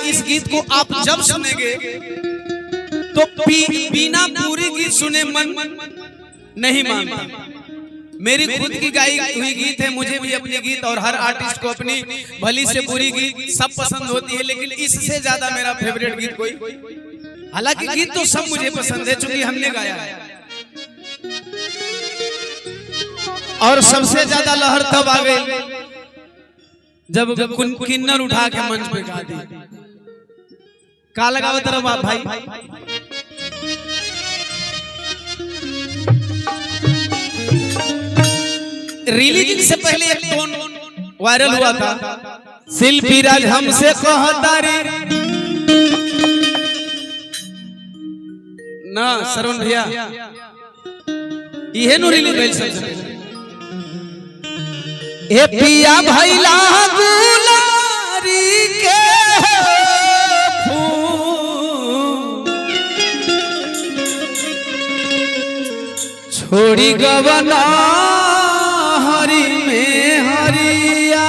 इस गीत को आप जब सुनेंगे तो बिना पूरी गीत सुने मन नहीं मानता। मेरी खुद की गाई हुई गीत है, मुझे भी अपनी गीत और हर आर्टिस्ट को अपनी भली से बुरी गीत सब पसंद होती है, लेकिन इससे ज्यादा मेरा फेवरेट गीत कोई, हालांकि गीत तो सब मुझे पसंद है चूंकि हमने गाया है। और सबसे ज्यादा लहर तब आ गई जब किन्नर उठा के मंच पे गा दी। का लगाओ तरफ आप भाई, रिलीजिंग से पहले एक टोन वायरल हुआ था, शिल्पी राज हमसे कहता रे ना सरवण भैया, ये नु रिलीज भइल सबसे ए पिया भैला गुलारी के फूल छोड़ी गवना हरी में हरिया।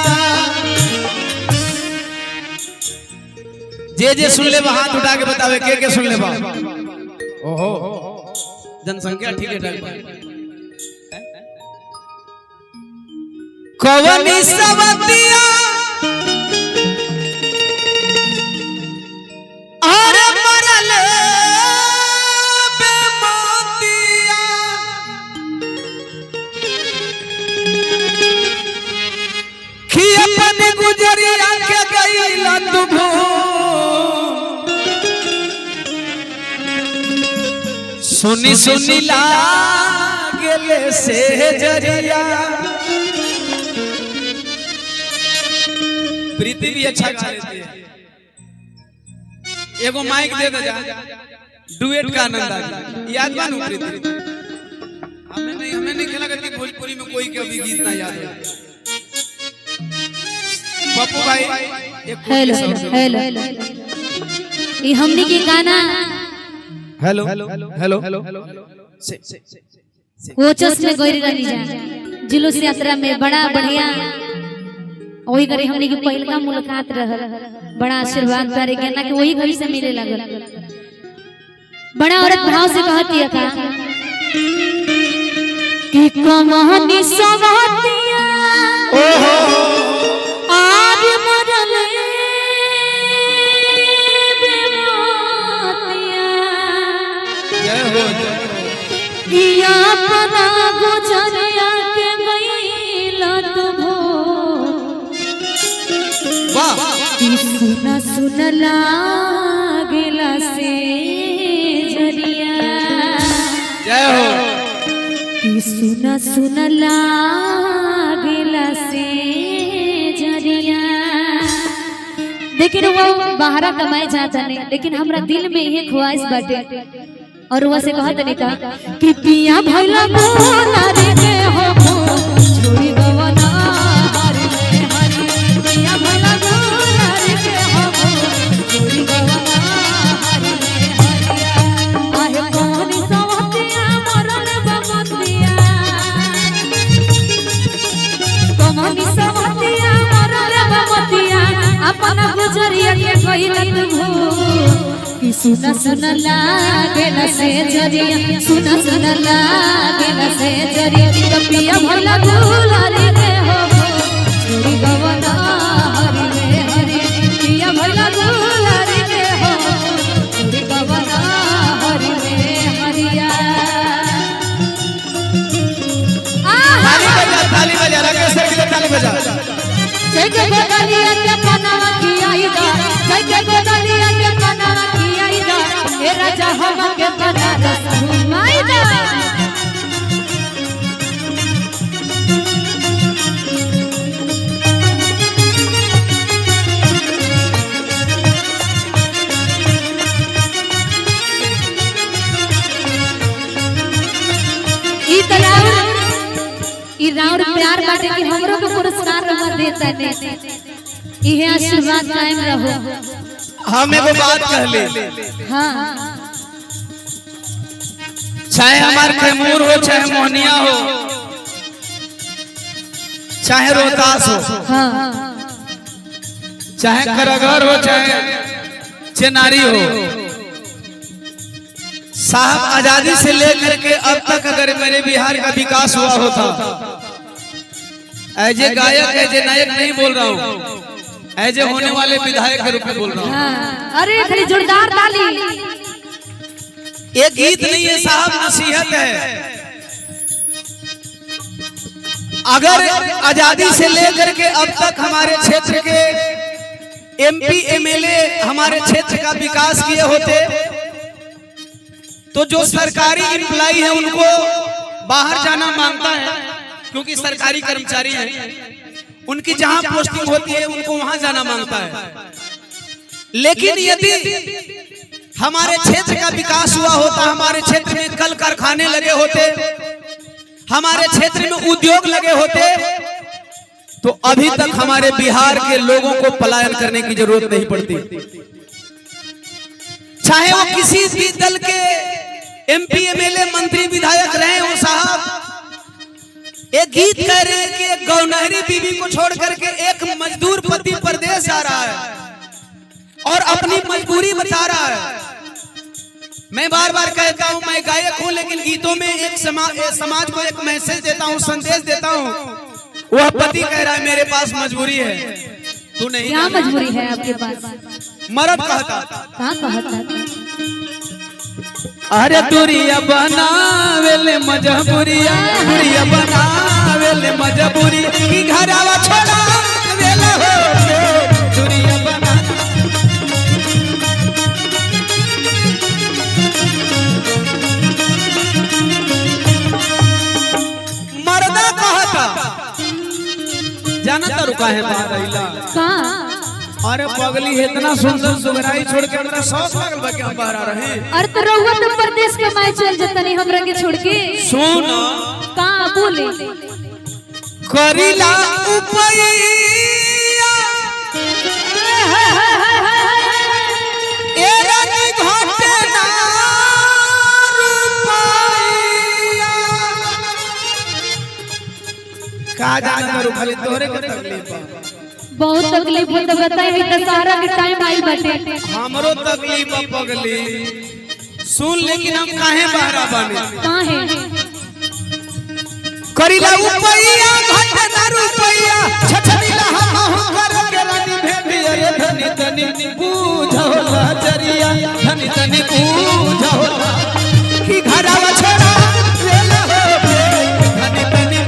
जे सुन ले हाथ उठा के बतावे के सुन ले बा। ओहो जनसंख्या ठीक है। कवनी सवतिया अरे मरल बेमतिया कि अपन गुजरिया के गईला तुभो सुनी सुनी लागले से जरिया। प्रीति भी अच्छा गा लेती है, एगो माइक दे दे जा, डुएट का आनंद आ गया। याद बानू प्रीति, हमें नहीं खेला करती भोजपुरी में कोई के अभी गीत ना याद है। पप्पू भाई हेलो हेलो, ये हमने के गाना हेलो हेलो कोचस में गई रही जा जुलूस यात्रा में बड़ा बढ़िया वही घड़ी हमने के पहल का मुलाकात रहल, बड़ा आशीर्वाद तारे गेना के वही घड़ी से मिले लगल। बड़ा औरत भाव से कहती है का कि कमानी सवतिया ओहो आज मरले बेमतिया जय हो या पना गुजरिया के गईला तुभो सुना सुन लागेला से जरिया। जय हो कि सुना सुन लागेला से जरिया। लेकिन वो बाहरा कमाए जाता नहीं, लेकिन हमरा दिल में ये ख्वाहिश बाटे और वो से कहत नहीं का कि पिया भइला मोला रे के हो छोड़ी गवना हरि में हरि। पिया भइला मोला रे के हो छोड़ी गवना हरि में हरिया। आहे कोनी सवतिया मरल बमतिया, कोनी सवतिया मरल बमतिया अपन गुजरिया के गइल तुभो कि सुना सुना लागेला से जरिया। सुना सुना लागेला से जरिया। पिया भला गुलारी के हो छोड़ी गवना हरि में हरि। पिया भला गुलारी के हो छोड़ी गवना हरि में हरिया। ताली बजा राकेश सर के ताली बजा। जय के गोदलिया के पनावा की आईदा, जय के गोदलिया के पनावा की आईदा, ए राजा हम के बनारस घुमाईदा। ई राउर प्यार बाटे कि हमरो को पुरस्कार रवा देता ने, इहे आशीर्वाद कायम रहो। हम एगो बात कहले, हां चाहे हमार कैमूर हो, चाहे मोहनिया हो, चाहे रोहतास हो, हां चाहे करगर हो, चाहे नारी हो। साहब आजादी से लेकर के अब तक अगर मेरे बिहार का विकास हुआ होता, एज ए गायक एज ए नायक नहीं बोल रहा हूँ, एज ए होने वाले विधायक के रूप में बोल रहा हूँ। हाँ। अरे खाली जोरदार ताली। एक गीत नहीं है साहब, नसीहत है। अगर आजादी से लेकर के अब तक हमारे क्षेत्र के एमपी एमएलए हमारे क्षेत्र का विकास किए होते, तो जो सरकारी एम्प्लॉई है उनको बाहर जाना मांगता है, क्योंकि सरकारी कर्मचारी हैं, उनकी जहां पोस्टिंग होती है उनको वहां जाना मांगता है। लेकिन यदि हमारे क्षेत्र का विकास हुआ होता, हमारे क्षेत्र में कल कारखाने लगे होते, हमारे क्षेत्र में उद्योग लगे होते, तो अभी तक हमारे बिहार के लोगों को पलायन करने की जरूरत नहीं पड़ती। चाहे वो किसी भी दल के एमपी एमएलए मंत्री विधायक रहे हो साहब। एक गीत कह रहे हैं कि एक गौनहरी बीवी को छोड़ करके एक मजदूर पति परदेश जा रहा है और अपनी मजबूरी बता रहा है। मैं बार बार कहता हूं मैं गायक हूं, लेकिन गीतों में एक समाज को एक मैसेज देता हूं, संदेश देता हूं। वह पति कह रहा है मेरे पास मजबूरी है, तू नहीं। क्या मजबूरी है आपके पास? मर्द कहता कहाँ कहता? अरे दूरिया बनावेले मजबूरिया, दूरिया बनावेले मजबूरी की घरवा छोड़ा वेला हो दूरिया बना। मर्दा कहता जाना तो रुका है बाहर। कहाँ? अरे पगली इतना सुंदर सुगराई छोड़ के हमरा शौक लागल बा कि हम बाहर आ रहे हैं। अरे तो रहुआ तो प्रदेश के माय चल जता नहीं हमरा के छोड़ के। सुन कहाँ बोले? करीला उपैया ए रानी घाटे ना रुपैया। का जाना तो खाली तोहरे के तकलीफ बा। बहुत तकलीफ होता बताई है, दशहरा के टाइम आई बाटे। हमरो तकलीफ पगली सुन, लेकिन हम काहे बहरा बने? कहाँ है? करीला उपैया घाटे ना रुपैया, छछनीला हम कर के रानी भेंडी। अरे धनी धनी बूझला जरिया, धनी धनी बूझला कि घरवा छोड़ा वेला हो धनी धनी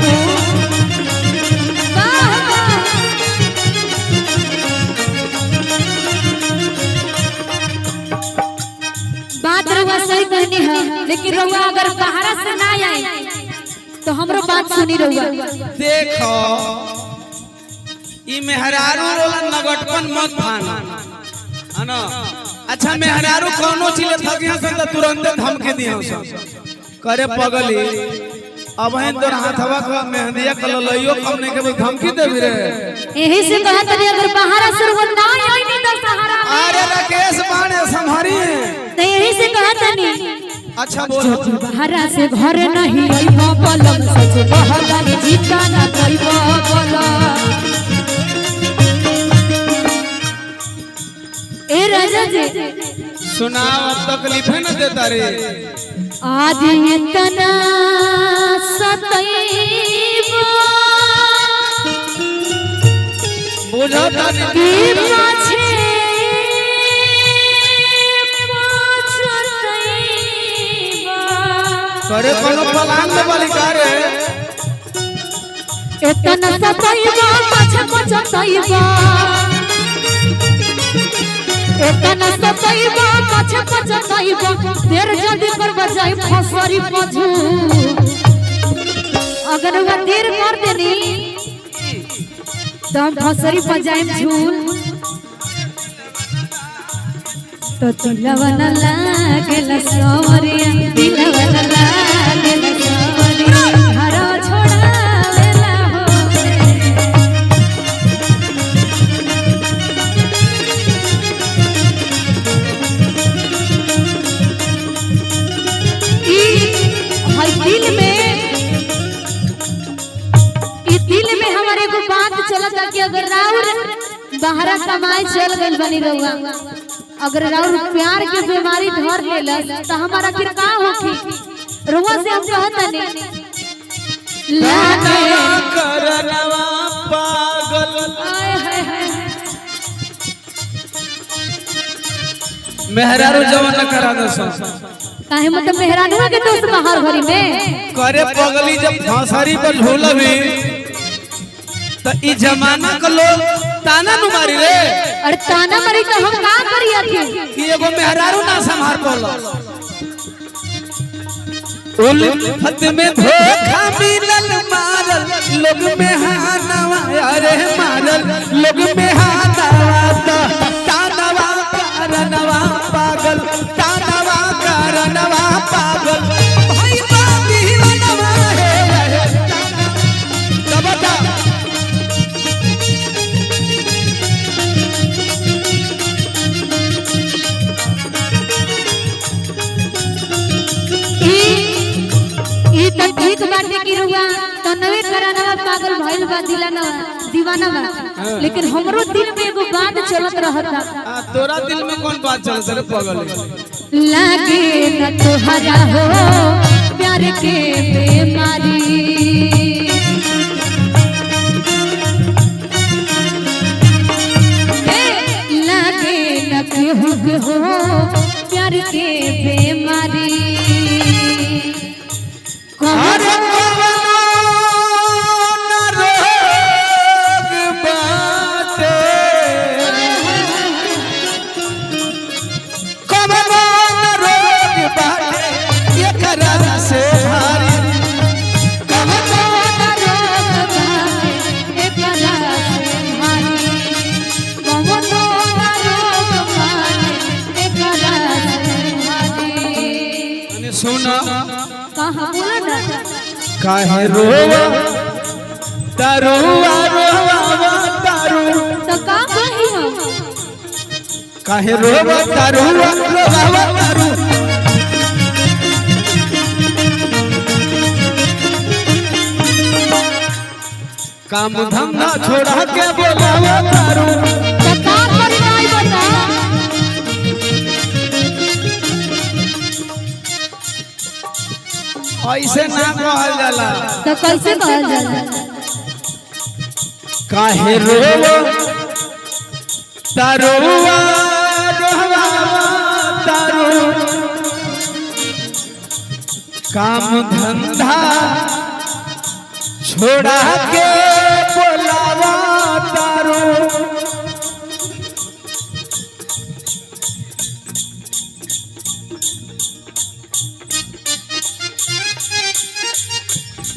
बात रहुआ सही कहनी है, लेकिन रहुआ अगर बाहर से ना आए तो हमरो बात सुनी रहुआ। देखो ई मेहरारू रोला नगटपन मत भाना है ना। अच्छा मेहरारू कोनो चीज थगिया से त तुरंत धमकी दियो स करे पगली। अब है तोर हाथवा का मेहंदिया कललइयो कम नहीं के धमकी देबी रे। यही से कहत रही अगर बाहर से रहुआ ना आई नहीं तो सहारा। अरे राकेश बाणे संभारी तो यही से कहत नहीं। अच्छा बोलो। बाहर से घर नहीं आइबो पलम, सच कहता नहीं जीता ना कइबो पलम। ए राजा जी सुनाओ, अब तकलीफ है ना देता रे। आज इतना सतैबो बुझता नहीं कि पाछे करे कोनो पलान में बालिका रे। इतना सतैबो पाछे पछतैबो, इतना सतैबो पाछे पछतैबो। देर जल्दी कर बजाई फसरी पझू। अगर वो देर कर देनी तो हम फसरी बजाई झूल। तो दिलवा न लागेला सवरिया, दिलवा न लागेला सवरिया, हरो छोड़ावेला हो। दिल में हमारे को बात चलता कि अगर राउर बाहर कमाए चल गइल बनी रहुआ अगर राउर प्यार के बीमारी धर लेलस तो हमारा फिर का होखी रुआ से हम कहतनी लागे करनवा पागल आय हाय हाय मेहरारू जवन न करा दो काहे मतलब मेहरानुआ के दोस्त बाहर भरी में करे पगली जब फांसरी पर झूलबी तो ई जमाना के लोग ताना नु मारी रे। अरे ताना मारी तो हम का करिया थे कि एगो मेहरारू ना संभार पड़लो उल्फत में धोखा मिलल मारल लोग में हानवा अरे मारल लोग में हानवा तानवा करनवा पागल तानवा करनवा पागल भाई बा दीवानवा है कबता ई त ठीक बाटे की रुआ तो नवे करानवा पागल भइल बा दीवाना बा लेकिन हमरो दिल में एगो बात चलत रहता तोरा दिल में कौन बात चलत रे पगल लागे न तोहरा हो प्यार के बीमारी लागे न केहू के हो प्यार के बीमारी अरे कवनो न रोग बाटे कवनो न रोग बाटे एकरा से भारी कवनो न रोग बाटे एकरा से भारी कवनो न रोग बाटे एकरा से भारी अने सुना कहां बोला ना काहे रोवा तरुआ रोवा तारू तो का कही हम काहे रोवा तरुआ रोवा तारू काम धंधा छोड़ा के बोलावा तारू तो का करी नहीं बता ऐसे ना कहल जाला तो कैसे कहल जाला काहे रोवा तरुआ रोवा तारू काम धंधा छोड़ा के बोलावा तारू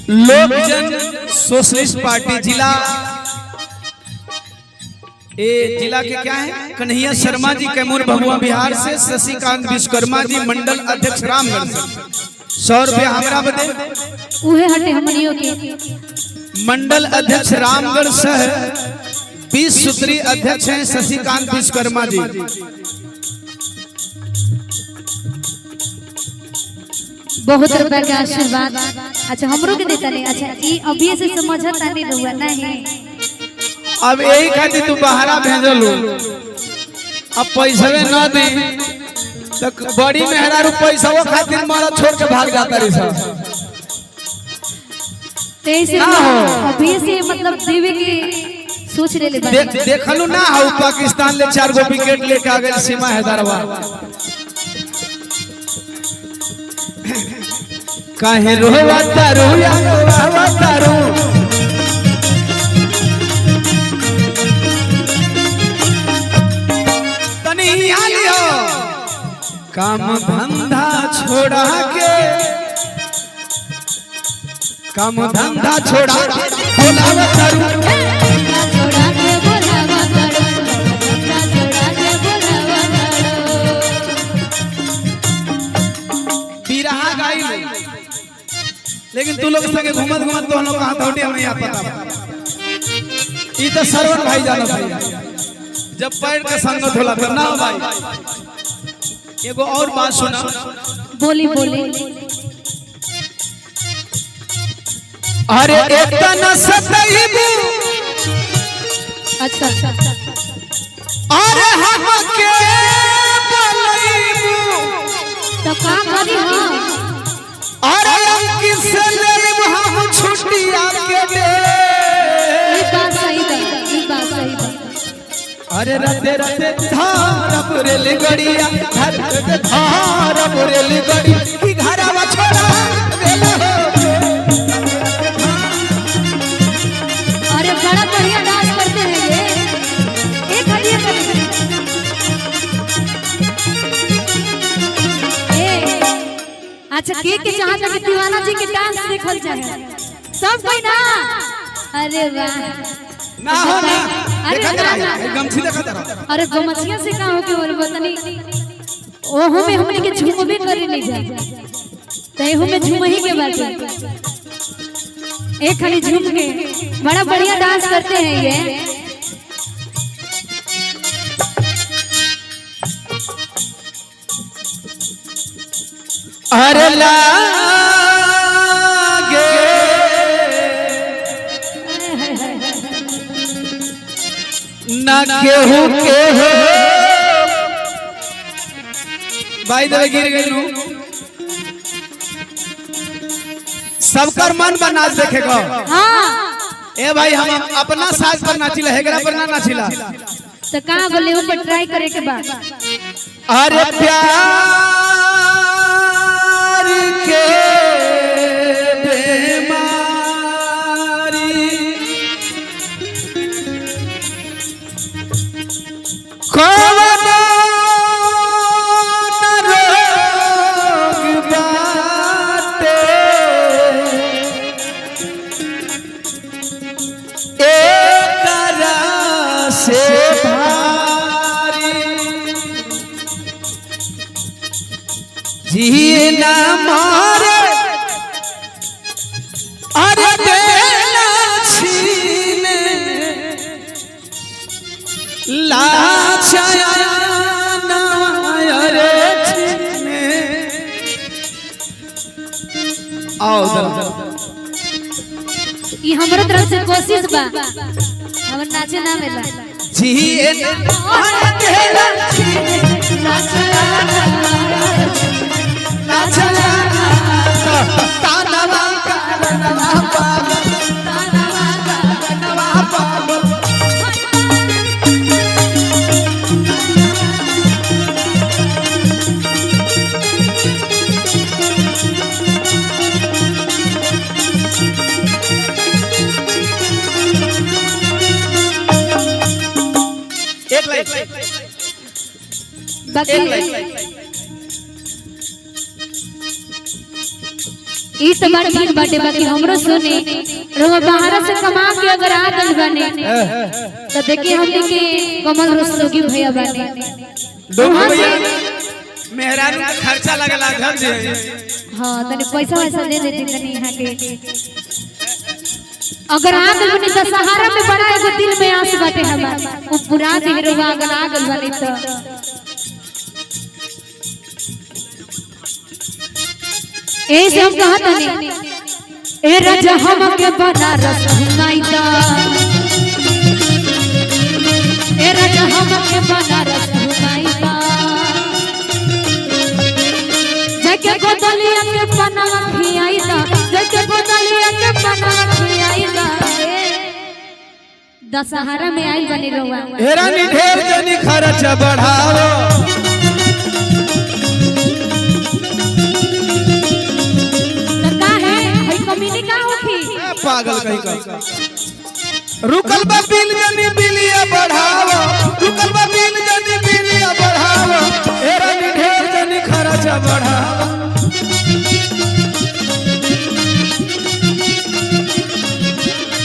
लोक जन सोशलिस्ट पार्टी जिला जिला के क्या है कन्हैया शर्मा जी कैमूर भभुआ बिहार से शशिकांत विश्वकर्मा जी मंडल अध्यक्ष रामगढ़ से 100 रुपया हमरा बदे उहे हटे हमनियो के मंडल अध्यक्ष रामगढ़ शहर 20 सूत्री अध्यक्ष हैं शशिकांत विश्वकर्मा जी बहुत रुपया के आशीर्वाद अच्छा हमरो के देता नहीं अच्छा ई अभी से समझता नहीं रहुआ नहीं अब यही खातिर तू बहारा भेजलू अब पैसवे न दे तो बड़ी मेहरारू पैसा खातिर मारा छोड़ के भाग जाता रही सब तेईसे अभी से मतलब देवे के सोच ले देखलू ना हो पाकिस्तान ले 4 गो विकेट लेके आ गए सीमा हैदराबाद काहे रोवा तारू या रोवा तारू तनी यहाँ लियो काम धंधा छोड़ा के काम धंधा छोड़ा बोलावा तारू छोड़ा के बोलावा करो छोड़ा के बोलावा करो बिरहा गाई लेकिन तू लोग संगे घूमत घूमत तो हम लोग कहां थोड़ी हमें यहाँ पता ई तो सरवन भाई जानो भाई जब पैर के संगत होला तो ना भाई एगो और बात सुना बोली बोली अरे इतना सताईबू अच्छा अरे हम के अरे रते रते धारब रेल गड़िया धारब रेल गड़ी की घरवा छोड़ा रेल हो। अरे बड़ा बढ़िया डांस करते हैं ये, एक हटिया करते हैं। अच्छा के चाहता कि दीवाना जी के डांस देखल जाए सब कोई ना। अरे वाह ना हो ना अरे गमछी देखा था। अरे गमछिया से का हो के और बतानी ओहो में हमने के झूमबे करे नहीं जा तय हो में झूम ही के बात एक खाली झूम के बड़ा बढ़िया डांस करते हैं ये। अरे लागे ना केहू के हो भाई दे गिर गइलू सबकर मन पर नाच देखेगा। हां ए भाई हम अपना साज पर नाचिला हेगरा पर ना नाचिला तो कहां बोले ऊपर ट्राई करे के बाद। अरे प्यार के जिए ना मारे अरे बेला छीने लाछया ना अरे छीने आओ ये हमरो तरफ से कोशिश बा हमर नाचे ना मिला जिए ना बेला छीने ई तो बात ठीक बाटे बाकी हमरो सुने रवा बाहर से कमा के अगर आ गइल बने तो देखिए हमने के कमल रस्तोगी भैया बने दोनों भैया मेहरारू का खर्चा लगला घर जे हां तने पैसा वैसा दे देती तनी यहां के अगर आ गइल बने तो सहारा में बड़ा एगो दिल में आस बाटे हमार वो पूरा देहरवा अगर आ गइल बने तो ऐसे हम कहत हनी ए राजा हमके बनारस घुमाईदा ए राजा हमके बनारस घुमाईदा जके गोदलिया के पनवा खियाईदा जके गोदलिया के पनवा खियाईदा दशहरा में आई बनी रहुआ हेरा नी ढेर जनी खर्च बढ़ाओ पागल कहीं का रुकल बा बिल जनी बिलिया बढ़ावा रुकल बा बिल जनी बिलिया बढ़ावा एरा नी ढेर जनी खर्चा बढ़ावा।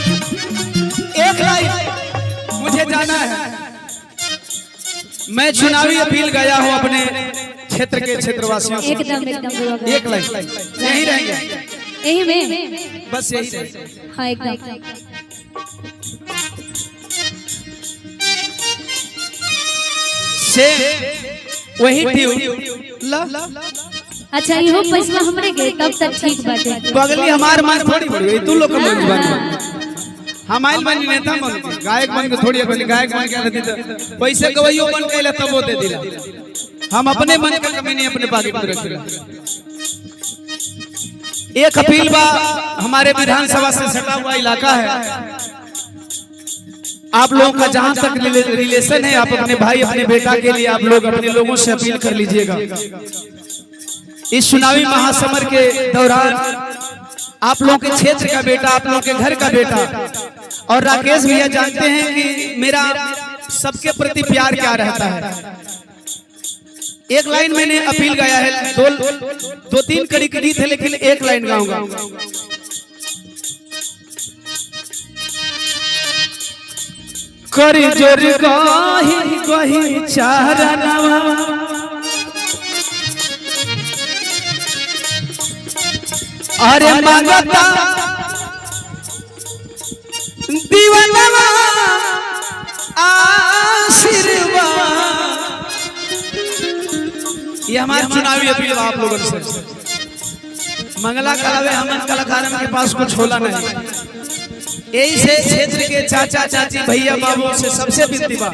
एक लाइन मुझे जाना है मैं चुनावी अपील गया हूं अपने क्षेत्र के क्षेत्रवासियों से एकदम एक लाइन यही रहेंगे यही में बस यही हाँ एकदम से वही ट्यून ला अच्छा इहो पैसा हमरे के तब तक ठीक बाटे बगली हमार मन थोड़ी बड़ी तू लोग मन बन हम आइल बन नेता बन गायक बन के थोड़ी बन गायक बन के रहती तो पैसे गवैयो बन के तब वो दे दिला हम अपने मन का कमी नहीं अपने पॉकेट में रखिला। एक अपील बा हमारे विधानसभा से सटा हुआ इलाका है आप लोगों का जहां तक रिलेशन है, आप अपने भाई अपने बेटा के लिए आप लोग अपने लोगों से अपील कर लीजिएगा। इस चुनावी महासमर के दौरान आप लोगों के क्षेत्र का बेटा, आप लोगों के घर का बेटा, और राकेश भैया जानते हैं कि मेरा सबके प्रति प्यार क्या रहता है। एक लाइन मैंने अपील गाया है, दो तीन कड़ी गीत है, लेकिन एक लाइन गाऊंगा। करी जोर कही चारनवा, अरे मांगता दीवानवा आशीर्वाद। ये हमारे चुनावी अपील आप लोगों से। मंगला करावे हमन कलाकारन के पास कुछ होला नहीं, यही से क्षेत्र के चाचा चाची भैया बाबू से सबसे विनती बा,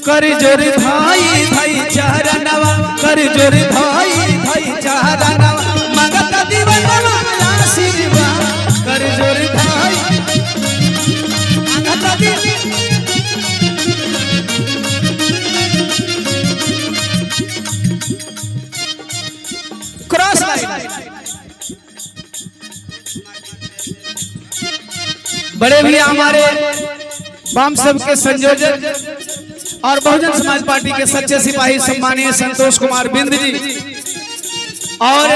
कर जोरी भाई भाई चारनवा, कर जोरी भाई भाई चारनवा, मांगता दीवानवा आशीर्वाद, कर जोरी भाई मांगता दीवानवा। Cross line. बड़े भैया हमारे वाम सब के संयोजक और बहुजन समाज पार्टी के सच्चे सिपाही सम्मानीय संतोष कुमार बिंद जी, और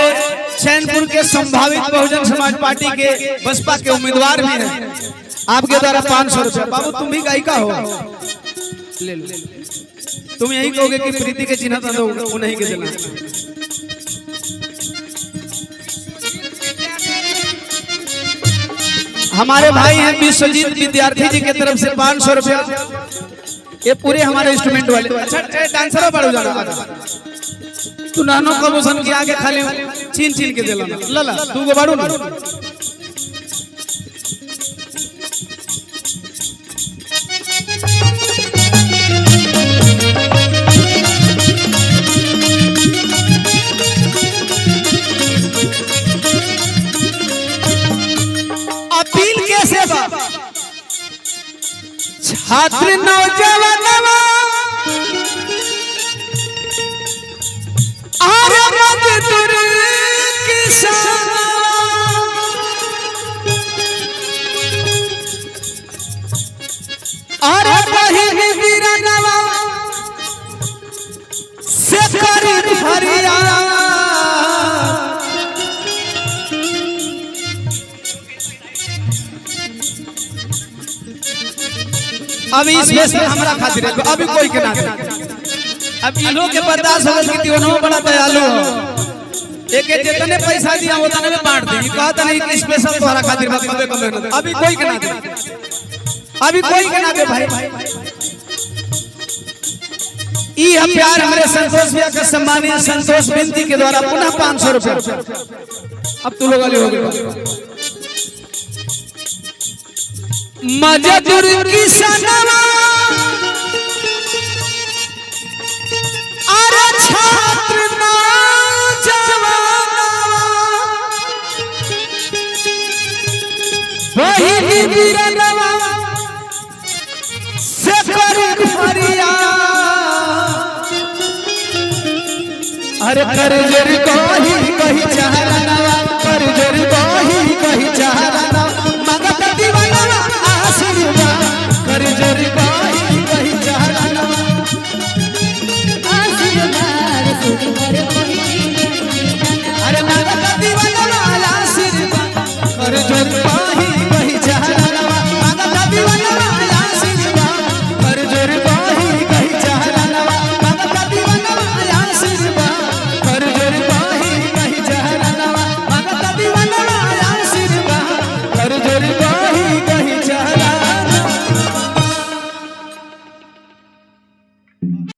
चैनपुर के संभावित बहुजन समाज पार्टी के बसपा के उम्मीदवार भी हैं, आपके द्वारा 500 रुपया। बाबू तुम भी गायिका हो, ले लो। तुम यही कहोगे कि प्रीति के चिन्ह तो दो, उन्हीं के देना। हमारे भाई हैं विश्वजीत विद्यार्थी जी की तरफ से 500 रुपया। ये पूरे हमारे इंस्ट्रूमेंट वाले। अच्छा डांसर बढ़ जाना, तू नानो कबूसन के आगे खाली छीन छीन के देला लला तू को बाड़ू ना। अपील कैसे बा? छात्र नौजवानवा अरे मजदूर किसान, अरे बहिन वीरनवा से करी फरियाद। अभी इसमें से हमरा खातिर अभी कोई के ना दे। अब इन लोग के बर्दाश्त हो कि तीनों बड़ा दयालु हो, एक एक जितने पैसा दिया उतने में बांट दी। कहता नहीं कि स्पेशल तुम्हारा खातिर अभी कोई के ना दे, अभी कोई के ना दे भाई। ये हम प्यार हमारे संतोष भैया का सम्मानीय संतोष बिंदी के द्वारा पुनः 500 रुपया। अब तू लोग वाले हो गए। मजदूर किसानवा अरे छात्र नौजवानवा, बहिन वीरनवा से करी फरियाद। अरे कर जोर कही चारनवा, कर जोर कही चारनवा, मगत दीवानवा आशीर्वाद, कर जोर कही चारनवा आशीर्वाद, अरे मगत दीवानवा आशीर्वाद, कर जोर